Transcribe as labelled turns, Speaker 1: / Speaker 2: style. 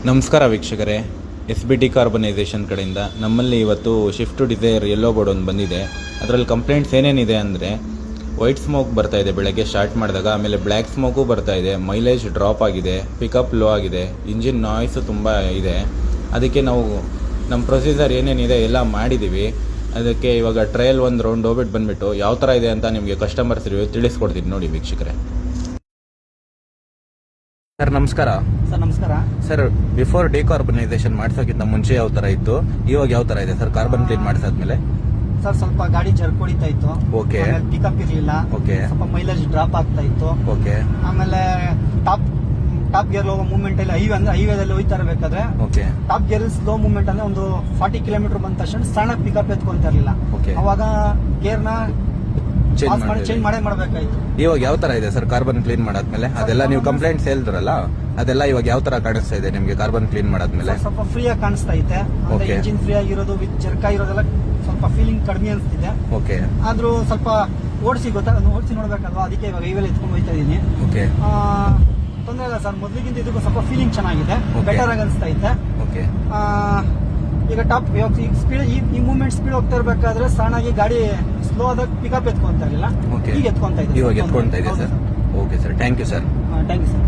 Speaker 1: ನಮಸ್ಕಾರ ವೀಕ್ಷಕರೇ, SBT ಕಾರ್ಬನೈಸೇಷನ್ ಕಡೆಯಿಂದ ನಮ್ಮಲ್ಲಿ ಇವತ್ತು ಶಿಫ್ಟ್ ಡಿಸೈರ್ ಯೆಲ್ಲೋ ಬೋರ್ಡ್ ಒಂದು ಬಂದಿದೆ. ಅದರಲ್ಲಿ ಕಂಪ್ಲೇಂಟ್ಸ್ ಏನೇನಿದೆ ಅಂದರೆ ವೈಟ್ ಸ್ಮೋಕ್ ಬರ್ತಾ ಇದೆ ಬೆಳಗ್ಗೆ ಸ್ಟಾರ್ಟ್ ಮಾಡಿದಾಗ, ಆಮೇಲೆ ಬ್ಲ್ಯಾಕ್ ಸ್ಮೋಕು ಬರ್ತಾ ಇದೆ, ಮೈಲೇಜ್ ಡ್ರಾಪ್ ಆಗಿದೆ, ಪಿಕಪ್ ಲೋ ಆಗಿದೆ, ಇಂಜಿನ್ ನಾಯ್ಸು ತುಂಬ ಇದೆ. ಅದಕ್ಕೆ ನಾವು ನಮ್ಮ ಪ್ರೊಸೀಜರ್ ಏನೇನಿದೆ ಎಲ್ಲ ಮಾಡಿದ್ದೀವಿ. ಅದಕ್ಕೆ ಇವಾಗ ಟ್ರಯಲ್ ಒಂದು ರೌಂಡ್ ಹೋಗ್ಬಿಟ್ಟು ಬಂದುಬಿಟ್ಟು ಯಾವ ಥರ ಇದೆ ಅಂತ ನಿಮಗೆ ಕಸ್ಟಮರ್ಸ್ ರಿವ್ಯೂ ತಿಳಿಸ್ಕೊಡ್ತೀನಿ ನೋಡಿ ವೀಕ್ಷಕರೇ. ಸರ್ ನಮಸ್ಕಾರ.
Speaker 2: ಸರ್ ನಮಸ್ಕಾರ.
Speaker 1: ಸರ್, ಬಿಫೋರ್ ಡಿಕಾರ್ಬನೈಸೇಷನ್ ಮಾಡಿಸೋಕ್ಕಿಂತ ಮುಂಚೆ ಯಾವ ತರ ಇತ್ತು, ಇವಾಗ ಯಾವ ತರ ಇದೆ ಸರ್ ಕಾರ್ಬನ್ ಕ್ಲೀನ್ ಮಾಡಿಸಾದ್ಮೇಲೆ?
Speaker 2: ಸರ್ ಸ್ವಲ್ಪ ಗಾಡಿ ಜರ್ಕ್ ಹೊಡಿತಾ ಇತ್ತು.
Speaker 1: ಓಕೆ.
Speaker 2: ಪಿಕಪ್ ಇರಲಿಲ್ಲ.
Speaker 1: ಓಕೆ.
Speaker 2: ಸ್ವಲ್ಪ ಮೈಲೇಜ್ ಡ್ರಾಪ್ ಆಗ್ತಾ ಇತ್ತು.
Speaker 1: ಓಕೆ.
Speaker 2: ಆಮೇಲೆ ಟಾಪ್ ಗೇರ್ ಹೋಗೋ ಮೂವ್ಮೆಂಟ್ ಅಲ್ಲಿ ಹೈವೇದಲ್ಲಿ ಹೋಯ್ತಾ ಇರಬೇಕಾದ್ರೆ
Speaker 1: okay
Speaker 2: top gear slow movement ಅಂದ್ರೆ ಒಂದು 40 ಕಿಲೋಮೀಟರ್ ಬಂದ ತಕ್ಷಣ ಸಣ್ಣ ಪಿಕಪ್ ಎತ್ಕೊಂತ ಇರಲಿಲ್ಲ. ಅವಾಗ ಗೇರ್ನ ಚೇಂಜ್ ಮಾಡಬೇಕಾಯ್ತು.
Speaker 1: ಇವಾಗ ಯಾವ ತರ ಇದೆ ಸರ್ ಕಾರ್ಬನ್ ಕ್ಲೀನ್ ಮಾಡಾದ್ಮೇಲೆ? ಅದೆಲ್ಲ ನೀವು ಕಂಪ್ಲೇಂಟ್ಸ್ ಹೇಳಿದ್ರಲ್ಲ, ಅದೆಲ್ಲ ಇವಾಗ ಯಾವ ತರ ಕಾಣಿಸ್ತಾ ಇದೆ ನಿಮ್ಗೆ ಕಾರ್ಬನ್ ಕ್ಲೀನ್ ಮಾಡಾದ್ಮೇಲೆ?
Speaker 2: ಸ್ವಲ್ಪ ಫ್ರೀ ಆಗಿ ಕಾಣಿಸ್ತಾ ಐತೆ. ಇಂಜಿನ್ ಫ್ರೀ ಆಗಿರೋದು ವಿತ್ ಜರ್ಕ್ ಆಗಿರೋದೆಲ್ಲ ಸ್ವಲ್ಪ ಫೀಲಿಂಗ್ ಕಡಿಮೆ ಅನಿಸ್ತಿದೆ.
Speaker 1: ಓಕೆ. ಆದ್ರೂ
Speaker 2: ಸ್ವಲ್ಪ ಓಡಿಸಿ ನೋಡ್ಬೇಕಲ್ವಾ, ಅದಕ್ಕೆ ಇವಾಗ ಹೈವೇಲಿ ಎತ್ಕೊಂಡು ಹೋಗ್ತಾ ಇದೀನಿ.
Speaker 1: ಓಕೆ.
Speaker 2: ತೊಂದರೆ ಇಲ್ಲ ಸರ್, ಮೊದಲಿಗಿಂತ ಇದಕ್ಕೂ ಸ್ವಲ್ಪ ಫೀಲಿಂಗ್ ಚೆನ್ನಾಗಿದೆ, ಬೆಟರ್ ಆಗಿ ಅನಿಸ್ತಾ ಐತೆ.
Speaker 1: ಓಕೆ.
Speaker 2: ಈಗ ಸ್ಪೀಡ್ ಈ ಮೂವ್ಮೆಂಟ್ ಸ್ಪೀಡ್ ಹೋಗ್ತಾ ಇರಬೇಕಾದ್ರೆ ಸಣ್ಣಾಗಿ ಗಾಡಿ ಸ್ಲೋ ಆದಾಗ ಪಿಕಪ್ ಎತ್ಕೊಂತ ಇರಲಿಲ್ಲ, ಈಗ ಎತ್ಕೊಂತ ಇದೆ.
Speaker 1: ಇವಾಗ ಎತ್ಕೊಂತ ಇದೆ sir. Okay sir, thank you sir.
Speaker 2: Thank you sir.